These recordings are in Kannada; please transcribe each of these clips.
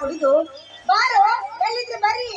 ಕುಡಿದು ಬಾರೋ ಎಲ್ಲಿದ್ರೆ ಬರ್ರಿ.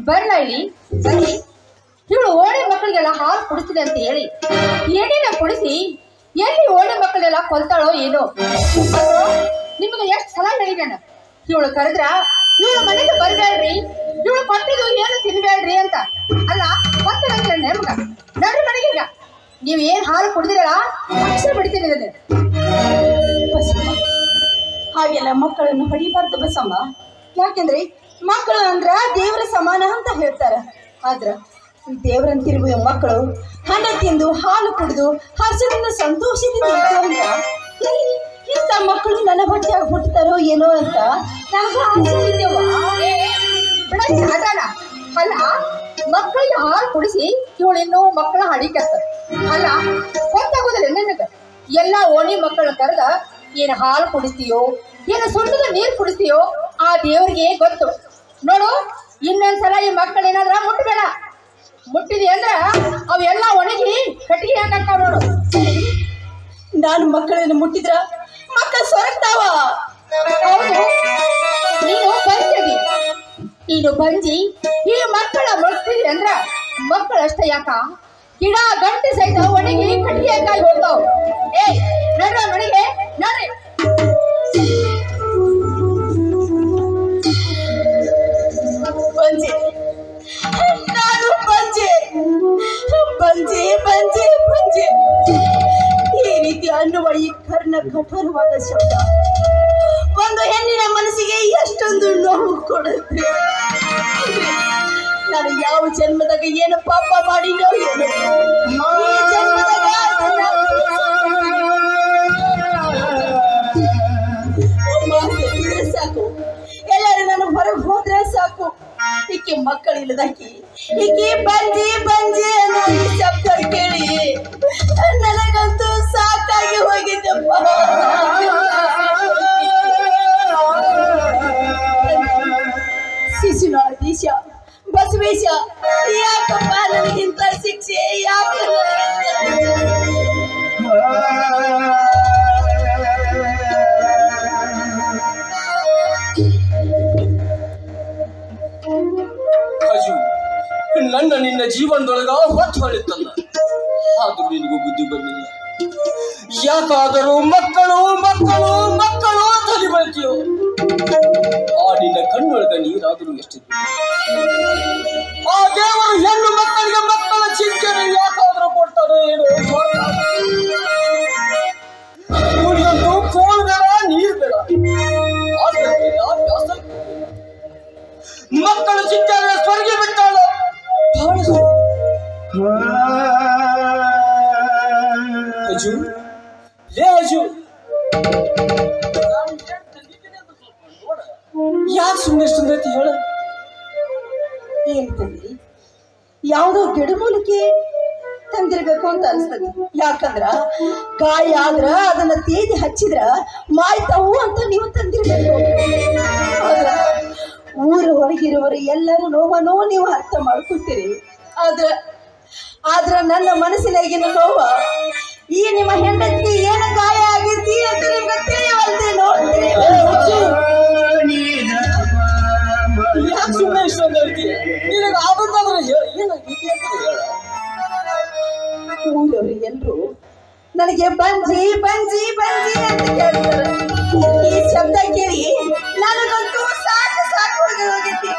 ಬರ್ಲ ಇಲ್ಲಿ ಬನ್ನಿ. ಇವಳು ಓಣೆ ಮಕ್ಕಳಿಗೆಲ್ಲ ಹಾಲು ಕುಡಿಸ್ತೀನಿ ಅಂತ ಹೇಳಿ ಎಣ್ಣೆನ ಕುಡಿಸಿ ಎಲ್ಲಿ ಓಣೆ ಮಕ್ಕಳೆಲ್ಲ ಕೊಲ್ತಾಳೋ ಏನೋ. ನಿಮಗೆ ಎಷ್ಟು ಸಲ ಹೇಳಿದಾನ ಇವಳು ಕರೆದ್ರ ಇವಳು ಮನೆಗೆ ಬರ್ಬೇಡ್ರಿ, ಇವಳು ಕೊಟ್ಟಿದ್ದು ಏನು ತಿನ್ಬೇಡ್ರಿ ಅಂತ. ಅಲ್ಲ ಗೊತ್ತಿರಂಗಿಲ್ಲ ನಿಮ್ಗ. ನಡ್ರಿ ಮನೆಗೆ. ಈಗ ನೀವು ಏನ್ ಹಾಲು ಕುಡ್ದಿರಲ್ಲ ಅಕ್ಷರ ಬಿಡ್ತೀನಿ ಇದನ್ನ. ಹಾಗೆಲ್ಲ ಮಕ್ಕಳನ್ನು ಹೊಡಿಬಾರ್ದು ಬಸಮ್ಮ. ಯಾಕೆಂದ್ರೆ ಮಕ್ಕಳು ಅಂದ್ರ ದೇವರ ಸಮಾನ ಅಂತ ಹೇಳ್ತಾರ. ಆದ್ರ ದೇವರಂತಿರುವ ಮಕ್ಕಳು ಹಣ ತಿಂದು ಹಾಲು ಕುಡಿದು ಹರ್ಷದಿಂದ ಸಂತೋಷದಿಂದ ಇದ್ದು ಅಂತ ಇಂಥ ಮಕ್ಕಳು ನನ್ನ ಹೊಟ್ಟೆಯಾಗಿ ಹುಟ್ಟತಾರೋ ಏನೋ ಅಂತ ನನಗೂ ಆಸೆ ಇದ್ದೇವ. ಅಲ್ಲ ಮಕ್ಕಳಿಗೆ ಹಾಲು ಕುಡಿಸಿ ಇವಳು ಇನ್ನೂ ಮಕ್ಕಳ ಹಡಿಕತ್ತ. ಅಲ್ಲ ಗೊತ್ತಾಗೋದಿಲ್ಲ ನನಗ. ಎಲ್ಲ ಓಣಿ ಮಕ್ಕಳ ಕರೆದ ಏನು ಹಾಲು ಕುಡಿಸ್ತೀಯೋ ಏನು ಸುಣ್ಣದ ನೀರು ಕುಡಿಸ್ತೀಯೋ ಆ ದೇವ್ರಿಗೆ ಗೊತ್ತು. ನೋಡು ಇನ್ನೊಂದ್ಸಲ ಈ ಮಕ್ಕಳೇನಾದ್ರ ಮುಟ್ಟಬೇಡ. ಮುಟ್ಟಿದಿ ಅಂದ್ರ ಅವೆಲ್ಲ ಒಣಗಿ ಕಟ್ಟಿಗೆ ಹಾಕಾವ ನೋಡು. ನಾನು ಮಕ್ಕಳನ್ನು ಮುಟ್ಟಿದ್ರ ಮಕ್ಕಳು ಸೊರಗ್ತಾವ. ಹೌದು, ನೀನು ಬಂಜಿ ಈ ಮಕ್ಕಳ ಮುಟ್ಟಿದಿ ಅಂದ್ರ ಮಕ್ಕಳಷ್ಟೇ ಯಾಕ ಗಿಡ ಗಂಟೆ ಸಹಿತ ಒಣಗಿ ಕಟ್ಟಿಗೆ ಹಾಕಾಗಿ ಹೋಗ್ತಾವ. ನೋಡ್ರ ಮನೆಗೆ ನೋಡ್ರಿ. ಬಂಜೆ ನಾನು ಬಂಜೆ ಬಂಜೆ ಬಂಜೆ ಬಂಜೆ ಈ ರೀತಿ ಅನ್ನುವ ಈ ಕರ್ಣ ಕಠೋರವಾದ ಶಬ್ದ ಒಂದು ಹೆಣ್ಣಿನ ಮನಸ್ಸಿಗೆ ಎಷ್ಟೊಂದು ನೋವು ಕೊಡುತ್ತೆ. ನಾನು ಯಾವ ಜನ್ಮದಾಗ ಏನು ಪಾಪ ಮಾಡಿನೋ ಏನು ಈ ಜನ್ಮದಾಗ ಸಾಕು, ಎಲ್ಲರೂ ನಾನು ಹೊರಗೆ ಹೋದ್ರೆ ಸಾಕು. ಈಕೆ ಮಕ್ಕಳಿಲ್ಲದಾಕಿ ಈಕೆ ಬಂಜಿ ಬಂಜಿ ಅನ್ನೋ ಈ ಶಬ್ದ ಕೇಳಿ ನನಗಂತೂ ಸಾಕಾಗಿ ಹೋಗಿದ್ದಪ್ಪ. ಶಿಶುನಾಳಧೀಶ ಬಸವೇಶ ಯಾಕಪ್ಪ ನನಗಿಂತ ಶಿಕ್ಷೆ ಯಾಕೆ? ನನ್ನ ನಿನ್ನ ಜೀವನದೊಳಗ ಹೊತ್ತು ಹೊಳಿತಲ್ಲ, ಆದ್ರೂ ನಿನಗೂ ಬುದ್ಧಿ ಬರಲಿಲ್ಲ. ಯಾಕಾದರೂ ಮಕ್ಕಳು ಮಕ್ಕಳು ಮಕ್ಕಳು ಅಂತ ಹೇಳ್ತೀಯೋ ಆ ನಿನ್ನ ಕಣ್ಣೊಳಗ ನೀರಾದರೂ ಎಷ್ಟಿದೆ. ಆ ದೇವರು ಹೆಣ್ಣು ಮಕ್ಕಳಿಗೆ ಮಕ್ಕಳ ಚಿಂತನೆ ಯಾಕಾದ್ರೂ ಕೊಡ್ತಾರೋ ಏನೋ. ಇವನಿಗಂತೂ ಕೋಲ್ ಬೇಡ, ನೀರ್ ಬೇಡ, ಮಕ್ಕಳ ಚಿಂತನೆ ಸ್ವರ್ಗ ಬಿಟ್ಟಾಳ. ಅಜು ಲೇ ಅಜು, ಯಾಕೆ ಸುಮ್ಮನೆ ಸುಂದರತಿ ಹೇಳ. ಏನ್ ತಂದ್ರಿ? ಯಾವುದೋ ಗಿಡಮೂಲಿಕೆ ತಂದಿರ್ಬೇಕು ಅಂತ ಅನ್ಸ್ತದೆ. ಯಾಕಂದ್ರ ಗಾಯ ಆದ್ರ ಅದನ್ನ ತೇದಿ ಹಚ್ಚಿದ್ರ ಮಾಯ್ತಾವು ಅಂತ ನೀವು ತಂದಿರ್ಬೇಕು. ಆದ್ರ ಊರ ಹೊರಗಿರುವರು ಎಲ್ಲರೂ ನೋವನೋ ನೀವು ಅರ್ಥ ಮಾಡ್ಕೊತೀರಿ. ಆದ್ರ ನನ್ನ ಮನಸ್ಸಿನಾಗಿನ ನೋವ ಈ ನಿಮ್ಮ ಹೆಂಡತಿಗೆ ಏನ ಗಾಯ ಆಗೈತಿ ಅಂತ ನಿಮ್ಗೆ ತಿಳಿಯವಲ್ದೇನೋ. ಯಾಕೆ ಸುಮ್ಮನೆ ಇಷ್ಟೊಂದು ಹೇಳ್ತೀಯ? ನಿನಗೆ ಆದಂತಾದ್ರೆ ಏನಾಗೈತಿ ಅಂತ ಹೇಳ. ಊರವ್ರು ಎಲ್ರು ನನಗೆ ಬಂಜಿ ಬಂಜಿ ಬಂಜಿ ಅಂತ ಕೇಳ್ತಾರೆ. ಈ ಶಬ್ದ ಕೇಳಿ ನನಗಂತೂ ಸಾಕು ಸಾಕು ಹೋಗೈತಿ.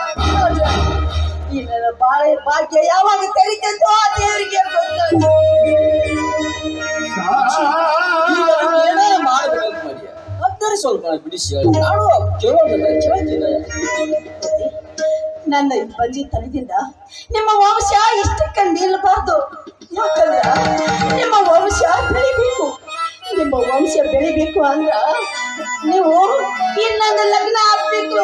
ಈ ನನ್ನ ಬಾಳೆ ಭಾಗ್ಯ ಯಾವಾಗ ತೆರಿತೈತೋ ಆ ದೇವರಿಗೆ ಗೊತ್ತು. ಏನಾರ ಮಾಡ್ಬೇಕಂತ ಮಾಡಿಯ ಅದರೆ ಸ್ವಲ್ಪ ಬಿಡಿಸಿ ಹೇಳಿ. ನಾನು ಕೇಳೋದಿಲ್ಲ, ಕೇಳ್ತೀನಿ. ನನ್ನ ಈ ಬಂಜಿ ತನದಿಂದ ನಿಮ್ಮ ವಂಶ ಇಷ್ಟಕ್ಕೆ ನಿಲ್ಲಬಾರ್ದು. ಯಾಕಂದ್ರ ನಿಮ್ಮ ವಂಶ ಬೆಳಿಬೇಕು. ನಿಮ್ಮ ವಂಶ ಬೆಳಿಬೇಕು ಅಂದ್ರ ನೀವು ಇನ್ನೊಂದು ಲಗ್ನ ಆಗ್ಬೇಕು.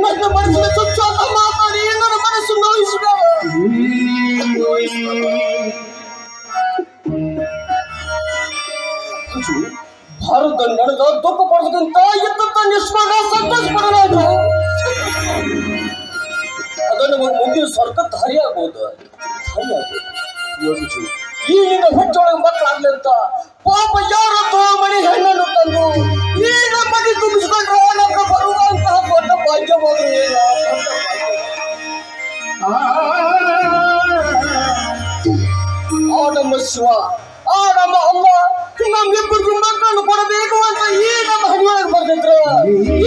ನನ್ನ ಮನಸ್ಸಿನ ಚುಚ್ಚಾಟ ಮಾತಾಡಿ ನನ್ನ ಮನಸ್ಸು ನೋಯಿಸಿದ. ಭಾರತ ನಡೆದ ದುಃಖ ಪಡೋದಕ್ಕಿಂತ ಇತ್ತ ನಿಷ್ಮಾಗ ಸಂತೋಷ ಪಡಲಾಯ್ತು. ಅದನ್ನು ಮುಂದಿನ ಸ್ವರ್ಗ ದಾರಿ ಆಗ್ಬೋದು. ಈ ನಿನ್ನ ಹುಟ್ಟೊಳಗೆ ಮಕ್ಕಳಾಗ್ಲಿ ಅಂತ ಪಾಪ ಯಾರ ಮನೆ ಹೆಣ್ಣನ್ನು ತಂದು ಈಗ ಮನೆ ತುಂಬಿಸ್ಕೊಂಡ್ರೆ ನಮ್ಗೆ ಬರುವಂತಹ ದೊಡ್ಡ ಭಾಗ್ಯವಾದ್ರು ಏನು. ಆ ನಮ್ಮ ಶಿವ, ಆ ನಮ್ಮ ಅಮ್ಮ ನಮ್ಮಿಬ್ಬರಿಗೂ ಮಕ್ಕಳನ್ನು ಕೊಡಬೇಕು ಅಂತ ಈ ನಮ್ಮ ಹರಿಯೊಳಗೆ ಬರ್ತಿದ್ರ.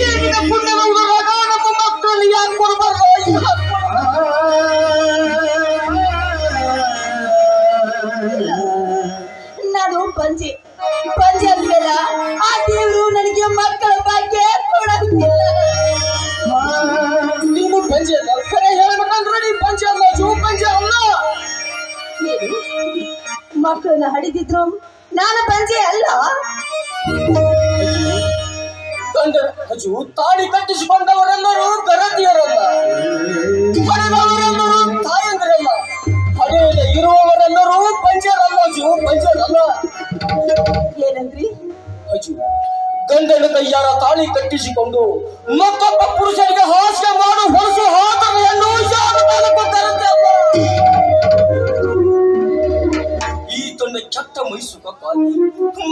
ಈಗಿನ ಪುಣ್ಯದ ಉದರಾಗ ನಮ್ಮ ಮಕ್ಕಳನ್ನು ಯಾಕೆ ಕೊಡಬಾರ್ದು? ನಾನು ಬಂಜಿ ಬಂಜಿ ಅಂದ್ಮೇಲೆ ಆ ದೇವರು ನನಗೆ ಮಕ್ಕಳ ಭಾಗ್ಯ ಕೊಡೋದಿಲ್ಲ. ನೀನು ಪಂಚೆ ಅಲ್ಲ, ಖರೆ ಹೇಳ್ಬೇಕಂದ್ರೆ ನೀನು ಪಂಚೆ ಅಲ್ಲ, ಜೂ ಪಂಚೆ ಅಲ್ಲ. ಮಕ್ಕಳನ್ನ ಹಡಿದಿದ್ರು ನಾನು ಬಂಜೆ ಅಲ್ಲ. ಅಜು, ತಾಳಿ ಕಟ್ಟಿಸಿಕೊಂಡವರೆಲ್ಲರೂ ಗರತಿಯರಲ್ಲ, ಹಡೆದವರೆಲ್ಲರೂ ತಾಯಂದಿರಲ್ಲ, ಹಡೆಯದೆ ಇರುವವರೆಲ್ಲರೂ ಪಂಚರಲ್ಲ. ಅಜು ಪಂಚರಲ್ಲ. ಏನಂದ್ರಿ? ಅಜು, ಗಂಡನ ಕೈಯಾರ ತಾಳಿ ಕಟ್ಟಿಸಿಕೊಂಡು ಮತ್ತೊಬ್ಬ ಪುರುಷನಿಗೆ ಹಾಸ್ಯ ಮಾಡು ಹೊರಸು ಹಾಕನ್ನು ಗರತೆ ಅಲ್ಲ. ಈತನ ಕೆಟ್ಟ ಮೈಸುಖಕ್ಕಾಗಿ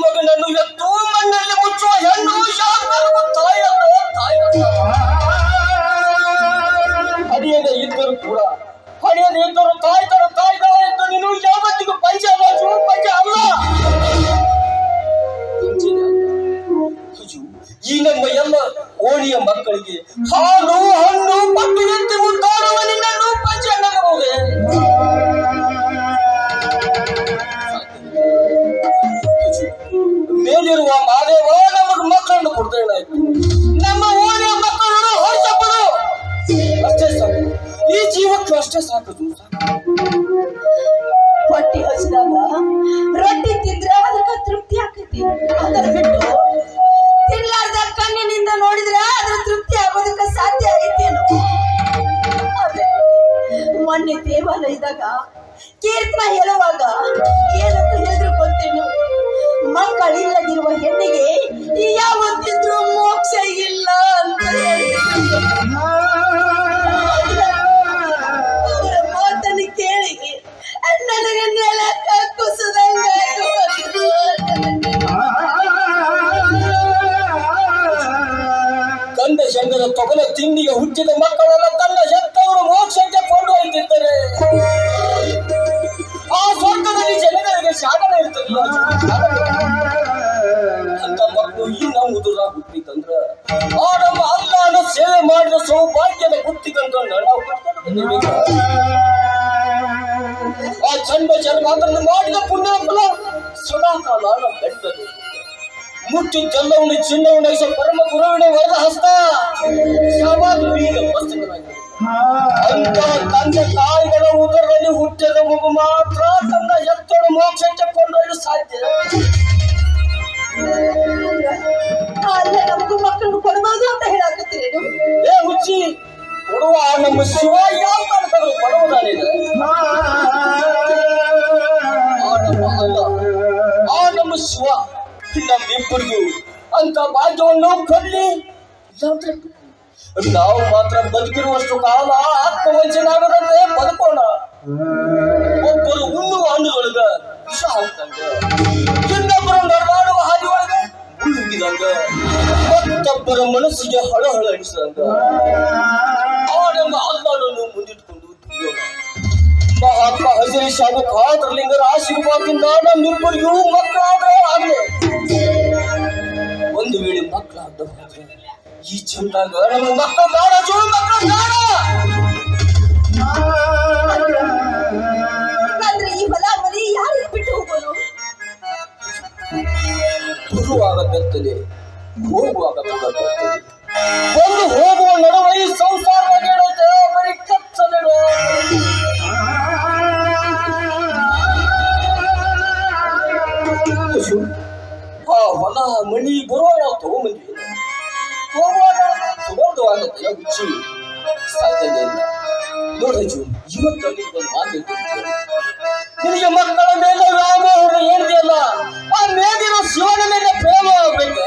ಮಗನನ್ನು ಎತ್ತು ಮಣ್ಣಲ್ಲಿ ಮುಚ್ಚುವ ಹೆಣ್ಣು ಯಾರಿಗೂ ತಾಯಲ್ಲ, ತಾಯಲ್ಲ. ಹಡಿಯದೆ ಇದ್ದರೂ ಕೂಡ, ಹಡಿಯದೆ ಇದ್ದರೂ ತಾಯ್ತಾಳ ಎಂದು ನೀನು ಯಾವತ್ತಿಗೂ ಪಂಚ ಅಲ್ಲ, ಪಂಚ ಅಲ್ಲ. ಈ ನಮ್ಮ ಎಲ್ಲ ಓಣಿಯ ಮಕ್ಕಳಿಗೆ ಹಾಲು ಹಣ್ಣು ಮಕ್ಕಳಂತೆ ಮುದ್ದಾಡುವ ನಿನ್ನನ್ನು ಪಂಚ ಅನ್ನಬಹುದೇ? ಮೇಲಿರುವ ಮಾದೇವ ನಮಗೆ ಮಕ್ಕಳನ್ನು ಕೊಡ್ತೇನೆ. ನಮ್ಮ ಓಣಿಯ ಮಕ್ಕಳನ್ನು ಹೊರಸಪಡು, ಅಷ್ಟೇ ಸಾಕು. ಈ ಜೀವಕ್ಕೆ ಅಷ್ಟೇ ಸಾಕದು. ಹೊಟ್ಟಿ ಹಸಿದಾಗ ರೊಟ್ಟಿ ತಿಂದ್ರೆ ಅದಕ್ಕೆ ತೃಪ್ತಿ ಆಕೈತಿ. ಅದನ್ನ ಬಿಟ್ಟು ತಿನ್ಲಾರ್ದ ಕಣ್ಣಿನಿಂದ ನೋಡಿದ್ರೆ ಅದ್ರ ತೃಪ್ತಿ ಆಗೋದಕ್ಕೆ ಸಾಧ್ಯ ಆಗೈತೇನು? ಮೊನ್ನೆ ದೇವಾಲಯದಾಗ ಕೀರ್ತನ ಹೇಳುವಾಗ ಏನಂತ ಹೇಳಿದ್ರು ಗೊತ್ತೇನು? ಮಕ್ಕಳಿಲ್ಲದಿರುವ ಹೆಣ್ಣಿಗೆ ಯಾವತ್ತಿದ್ರೂ ಮೋಕ್ಷ ಇಲ್ಲ ಅಂತ ಅವರ ಮಾತನ್ನು ಕೇಳಿ ನನಗೆ ನೆಲ ಕುಸಿದಂಗ ಕಂದ ಶಂಕರ ತೊಗಲ ತಿಂಡಿಗೆ ಹುಟ್ಟಿದ ಮಕ್ಕಳೆಲ್ಲ ತನ್ನ ಶಕ್ತಿ ಮೋಕ್ಷಕ್ಕೆ ಕೊಂಡೊಯ್ದಿದ್ದರೆ ಆ ಸ್ವರ್ಗದಲ್ಲಿ ಜನಗಳಿಗೆ ಶಾಸನ ಇರ್ತದಿಲ್ಲ. ಅಂತ ಮಕ್ಕಳು ಇನ್ನ ಮುದುರ ಹುಟ್ಟಿತಂದ್ರ ಆ ನಮ್ಮ ಅಲ್ಲನ ಸೇವೆ ಮಾಡಿದ ಸೌಭಾಗ್ಯದ ಗುತ್ತಿಗಂತ ನಾವು ಕಟ್ಕೊಂಡು ಬಂದಿದ್ದೀವಿ. ಆ ಚಂಡ ಜನ್ಮಾಂತರನ್ನು ಮಾಡಿದ ಪುಣ್ಯ ಫಲ ಸದಾಕಾಲ ನಮ್ಮ ಬೆಟ್ಟದಲ್ಲಿ ಮುಟ್ಟಿ ಜಲ್ಲವನ್ನು ಚಿನ್ನವನ್ನು ಐಸ ಪರಮ ಗುರುವಿನ ವರದ ಹಸ್ತ ಶಾವಾಗ್ರೀನ ಮಸ್ತಕನಾಗಿದೆ. ಅಂತ ತಂದೆ ತಾಯಿಗಳ ಉದರದಲ್ಲಿ ಹುಟ್ಟಿದ ಮಗು ಮಾತ್ರ ತನ್ನ ಎತ್ತೋಡು ಮೋಕ್ಷಕ್ಕೆ ಕೊಂಡೊಯ್ಯಲು ಸಾಧ್ಯ. ಅಲ್ಲ ನಮಗೂ ಮಕ್ಕಳನ್ನು ಕೊಡಬಹುದು ಅಂತ ಹೇಳಾಕತ್ತೀರೇನು? ಏ ಹುಚ್ಚಿ, ಕೊಡುವ ನಮ್ಮ ಶಿವ ಯಾವ ತನಕರು ಕೊಡುವುದಾನಿದೆ. ಆ ನಮ್ಮ ಶಿವ ನಮ್ಮಿಬ್ಬರಿಗೂ ಅಂತ ಭಾಗ್ಯವನ್ನು ಕೊಡ್ಲಿ. ನಾವು ಮಾತ್ರ ಬದುಕಿರುವಷ್ಟು ಕಾಲ ಆತ್ಮವಂಚನಾಗದಂತೆ ಬದುಕೋಣ. ಒಬ್ಬರು ಉಣ್ಣುವ ಹಣ್ಣುಗಳಗ ವಿಷ ಹಾಕ್ತಂಗ, ಇನ್ನೊಬ್ಬರು ನಡೆದಾಡುವ ಹಾದಿ ಒಳಗ ಮುಳುಗಿದಂಗ, ಮತ್ತೊಬ್ಬರ ಮನಸ್ಸಿಗೆ ಹಳಹಳ ಅನಿಸಿದಂಗ ಆ ನಮ್ಮ ಅಲ್ಲಾಡನ್ನು ಮುಂದಿಟ್ಕೊಂಡು ತಿಳಿಯೋಣ. ಮಹಾತ್ಮ ಹಜರಿ ಶಾಹು ಖಾದರ್ಲಿಂಗರ ಆಶೀರ್ವಾದದಿಂದ ನಮ್ಮಿಬ್ಬರಿಗೂ ಮಕ್ಕಳಾದ್ರೆ ಆಗ್ಲಿ. ಒಂದು ವೇಳೆ ಮಕ್ಕಳಾದ ಹೋದ್ರೆ ಈ ಚಂದಾಗ ನಮ್ಮ ಮಕ್ಕಳು ಬೇಡ, ಜೋಳು ಮಕ್ಕಳು ಬೇಡ. ಅಂದ್ರೆ ಈ ಹೊಲ ಮನೆ ಯಾರಿಗೆ ಬಿಟ್ಟು ಹೋಗೋನು? ಬರುವಾಗ ಬೆತ್ತಲೆ, ಹೋಗುವಾಗ ಬೆತ್ತಲೆ. ಒಂದು ಹೋಗುವ ನಡುವೆ ಈ ಸಂಸಾರವಾಗಿ ಹೇಳುತ್ತೆ ಬರೀ ಕಚ್ಚಲೆಡು. ಆ ಹೊಲ ಮಣಿ ಬರುವಾಗ ನಾವು ತಗೊಂಬಂದ್ವಿ, ಹೋಗುವಾಗ ತಗೊಂಡು ಆಗತ್ತೆ ಹುಚ್ಚಿ ಸಾಧ್ಯತೆ ಇಲ್ಲ. ನೋಡಜು ಇವತ್ತು ಒಂದು ಮಾತು ಹೇಳ್ತೀನಿ, ನಿನಗೆ ಮಕ್ಕಳ ಮೇಲೆ ವ್ಯಾಮೋಹ ಹೇಳ್ದೆಯಲ್ಲ, ಆ ಮೇದಿನ ಶಿವನ ಮೇಲೆ ಪ್ರೇಮ ಆಗ್ಬೇಕು.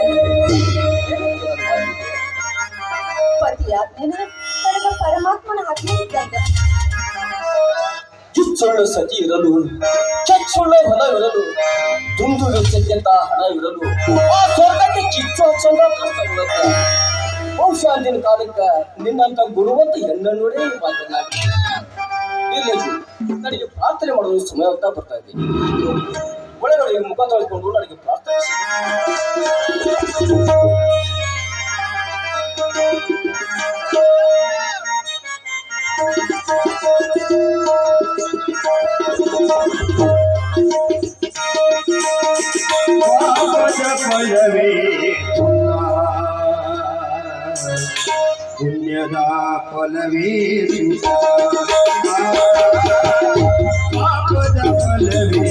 ಪತಿಯಾಜ್ಞೆನ ನನಗ ಪರಮಾತ್ಮನ ಆಜ್ಞೆ ಇದ್ದಂಗ. ಕಿಚ್ಚುಳ್ಳ ಸತಿ ಇರಲು, ಕೆಚ್ಚುಳ್ಳ ಹೊಲ ಇರಲು, ದುಂದು ವೆಚ್ಚಕ್ಕಿಂತ ಹಣ ಇರಲು, ಆ ಸ್ವರ್ಗಕ್ಕೆ ಕಿಚ್ಚು ಹಚ್ಚಂದ ಕಷ್ಟ ಇರುತ್ತೆ. ಬಹುಶಃ ಅಂದಿನ ಕಾಲಕ್ಕ ನಿನ್ನಂತ ಗುಣವಂತ ಹೆಣ್ಣನ್ನೋಡೇ ಮಾತನಾಡಿ ಇಲ್ಲ. ನನಗೆ ಪ್ರಾರ್ಥನೆ ಮಾಡೋದು ಸಮಯ ಅಂತ ಬರ್ತಾ ಇದ್ದೀನಿ. ಒಳಗಡೆ ಮುಖ ತೊಳೆದುಕೊಂಡು ನನಗೆ ಪ್ರಾರ್ಥನೆ ಪುಣ್ಯದ ಫಲವೇ ಪಾಪದ ಫಲವೇ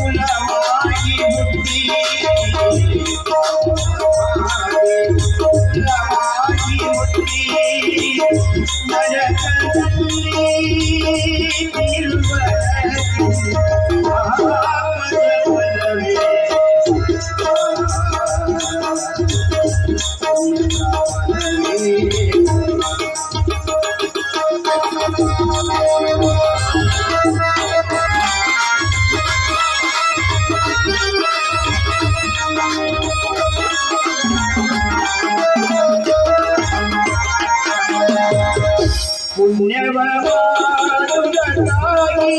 ಕುಲವಾಗಿ ಬುದ್ಧಿ ಕುಲವಾಗಿ ಬುದ್ಧಿ ನರಕದಲ್ಲಿ ನಿಲ್ವ ಪುಣ್ಯವ ಮಾಡುವುದಕ್ಕಾಗಿ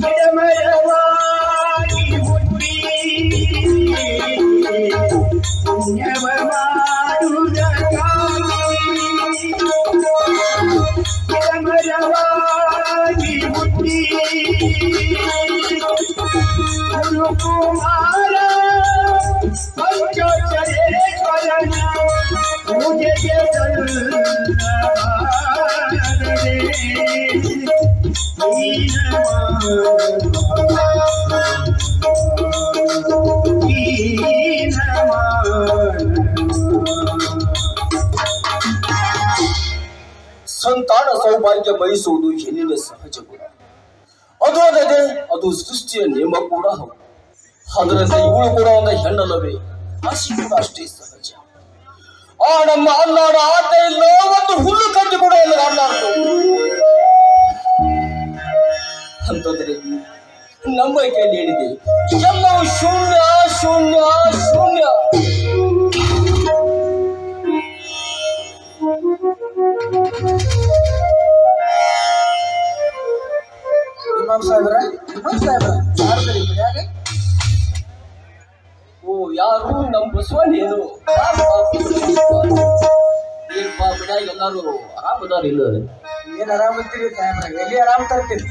ಗಿಡಮರವಾಗಿ ಹುಟ್ಟಿ ಪುಣ್ಯವ ಮಾಡುವುದಕ್ಕಾಗಿ ಗಿಡಮರವಾಗಿ ಹುಟ್ಟಿ ಗುರುಕುಮಾರ ಪಂಚೋಚ್ಚರೇಶ್ವರನ ಪೂಜೆಗೆ ಸಂತಾನ ಸೌಭಾಗ್ಯ ಬಯಸುವುದು ಹೆಣ್ಣಿನ ಸಹಜ ಗುಣ. ಅದು ಅಲ್ಲದೆ ಅದು ಸೃಷ್ಟಿಯ ನಿಯಮ ಕೂಡ ಹೌದು. ಅದರಿಂದ ಇವಳು ಕೂಡ ಒಂದು ಹೆಣ್ಣಲ್ಲವೇ, ಆಶೆ ಕೂಡ ಅಷ್ಟೇ ಸಹಜ. ಆ ನಮ್ಮ ಅಲ್ಲಾಡ ಆಟ ಇಲ್ಲ, ಒಂದು ಹುಲ್ಲು ಕಟ್ಟಿ ಕೂಡ ಇಲ್ಲ ಅಲ್ಲಾಡ್ತು. ಕೈಯಲ್ಲಿ ಹೇಳಿದೆ ಎಲ್ಲವೂ ಶೂನ್ಯ ಶೂನ್ಯ ಶೂನ್ಯ. ಇಮಾಮ್ ಸಾಹೇಬ್ರ ಯಾರ್ದ್ರಿ ಮನ್ಯಾಗ? ಓ ಯಾರು ನಮ್ಮ ಬಸವಣ್ಣೇನು ಏನಪ್ಪ ಮನ್ಯಾಗ ಎಲ್ಲಾರು ಆರಾಮದಾರ ಇಲ್ಲ? ಏನ್ ಆರಾಮ್ ಅಂತೀರಿ ಸಾಹೇಬ್ರ? ಎಲ್ಲಿ ಆರಾಮ್ ತರ್ತೀರಿ?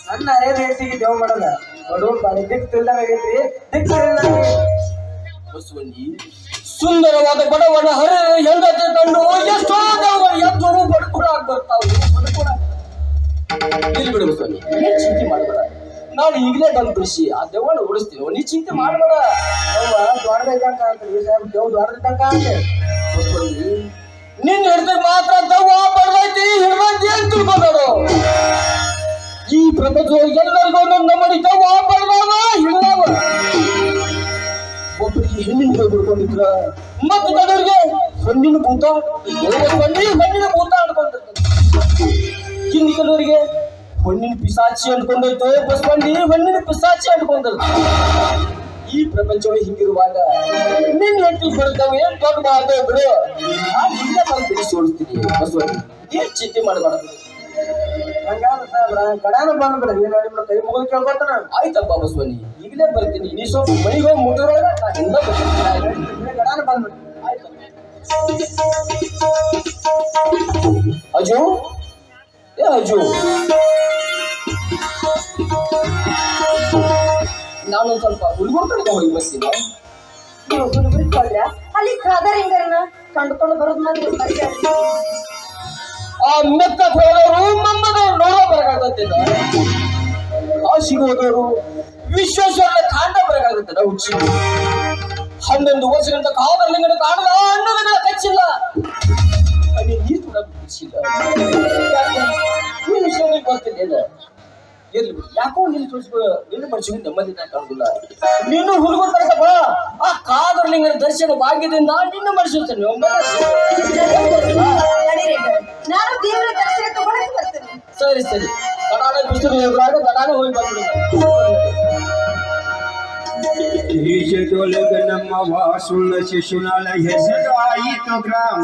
ನನ್ನ ಅರೇದ ಹೇಳ್ತೀವಿ ದೇವ್ ಮಾಡಲ್ಲ ಬಡವ್ರು ಬಾಳಿ ದಿಕ್ ತಿಳ್ದಂಗೈತ್ರಿ. ದಿಕ್ ಬಸವಣ್ಣಿ ಸುಂದರವಾದ ಬಡವನ ಹರ ಹೆಂಡತಿ ಕಂಡು ಎಷ್ಟೋ ದೇವಗಳು ಎದ್ದು ಬಡ್ಕೊಡಾಕ್ ಬರ್ತಾವು. ಇಲ್ಲಿ ಬಿಡು ಬಸವಣ್ಣಿ, ನೀನ್ ಚಿಂತೆ ಮಾಡಬೇಡ. ನಾನು ಈಗಲೇ ಬಂದು ಬಿಡಿಸಿ ಆ ದೇವನ ಉಳಿಸ್ತೀನಿ. ನೀ ಚಿಂತೆ ಮಾಡಬೇಡ. ದೊಡ್ಡದಂಕ ಅಂತೀರಿ ಸಾಹೇಬ್, ದೇವ್ ದೊಡ್ಡದಂಕ ಅಂತೆ. ಬಸವಣ್ಣಿ ನಿನ್ನ ಹಿಡಿದ ಮಾತ್ರ ದವ್ವ ಬಡವೈತಿ ಹಿಡ್ದೈತಿ ಅಂತ ತಿಳ್ಕೊಂಡರು. ಈ ಪ್ರಪಂಚ ಎಲ್ಲರಿಗೂ ನಮ್ಮ ಮನೆ ದವ್ವ ಬಡವ ಹಿಡ್ದವ. ಒಬ್ಬರಿಗೆ ಹೆಣ್ಣಿನ ಕೈ ಬಿಡ್ಕೊಂಡಿದ್ರ ಮತ್ತೆ ಕೆಲವರಿಗೆ ಹೆಣ್ಣಿನ ಭೂತ ಹೆಣ್ಣಿನ ಭೂತ ಅನ್ಕೊಂಡಿರ್ತಾರೆ. ಇನ್ನು ಕೆಲವರಿಗೆ ಹೆಣ್ಣಿನ ಪಿಸಾಚಿ ಅನ್ಕೊಂಡೈತೆ ಬಸವಣ್ಣಿ ಹೆಣ್ಣಿನ ಪಿಸಾಚಿ ಅನ್ಕೊಂಡೈತೆ. ಈ ಪ್ರಪಂಚವೇ ಹಿಂಗಿರುವಾಗ ನಿನ್ನ ಹೆಂಡತಿ ಬರ್ತವೆ ಏನ್ ದೊಡ್ಡ ಮಾತ ಬಿಡು. ನಾನು ಇಲ್ಲೇ ಬಂದು ಬಿಡಿಸಿ ಓಡಿಸ್ತೀನಿ ಬಸವಣ್ಣಿ, ಏನ್ ಚಿಂತೆ ಮಾಡಬೇಡ. ಹಂಗಾದ ಸಾಹೇಬ್ರ ಕಡಾನು ಬಂದ್ಬಿಡ್ರಿ, ನಾನು ನಿಮ್ಮ ಕೈ ಮುಗಿದು ಕೇಳ್ಕೊತಾನ. ಆಯ್ತಪ್ಪ ಬಸವಣ್ಣಿ, ಈಗಲೇ ಬರ್ತೀನಿ. ನೀ ಸ್ವಲ್ಪ ಮನೆಗೆ ಹೋಗಿ ಮುಟ್ಟಿದ್ರೊಳಗ ನಾನು ಹಿಂದ ಬರ್ತೀನಿ. ಕಡಾನು ಬಂದ್ಬಿಡ್ರಿ. ಅಜು ಏ ಅಜು, ನಾನು ಸ್ವಲ್ಪ ಹುಡುಗರ ಕಡೆಗೆ ಹೋಗಿ ಬರ್ತೀನಿ. ನೀವು ಹುಡುಗರಿಕೊಳ್ಳ ಅಲ್ಲಿ ಕಾದರಿಂಗರನ್ನ ಕಂಡುಕೊಂಡು ಬರೋದು ಮಾತ್ರ ಮರ್ಯಾದೆ. ಆ ಮೆತ್ತ ಹೋದವರು ಮಮ್ಮದವ್ರು ನೋಡೋ ಬರಕಾಗ್ತೈತಿಲ್ಲ. ಕಾಶಿಗೆ ಹೋದವರು ವಿಶ್ವೇಶ್ವರನ ಕಾಂಡ ಬರಕಾಗ್ತೈತೆ. ಹುಚ್ಚಿ 11 ವರ್ಷಗಳಿಂದ ಕಾದರ್ಲಿಂಗನ ಕಾಣದ ಅನ್ನೋದನ್ನ ಕಚ್ಚಿಲ್ಲ. ಅಲ್ಲಿ ನೀರು ಕೂಡ ಬಿಡಿಸಿಲ್ಲ. ಈ ವಿಷಯ ನಿಮ್ಗೆ ಗೊತ್ತಿಲ್ಲ. ಇರ್ಲಿ ಬಿಡು, ಯಾಕೋ ನಿನ್ನ ಮನುಷ್ಯನಿಗೆ ನೆಮ್ಮದಿ ಕಾಣುದಿಲ್ಲ. ನೀನು ಹುಡುಗರು ತರಕಪ್ಪ ಆ ಕಾದರ್ಲಿಂಗನ ದರ್ಶನ ಭಾಗ್ಯದಿಂದ ನಿನ್ನ ಮನುಷ್ಯ ನಾನು ದೇವರ ದರ್ಶನ ತಗೊಳಕ್ ಬರ್ತೇನೆ. ಸರಿ ಸರಿ, ಕಡಾಣ ಬಿಸಿಲು ಎದುರಾಗ ಕಡಾಣ ಹೋಗಿ ಬಂದ್ಬಿಡು. ದೇಶದೊಳಗ ನಮ್ಮ ವಾಸುಳ್ಳ ಶಿಶುನಾಳ ಹೆಸರಾಯಿತು ಗ್ರಾಮ.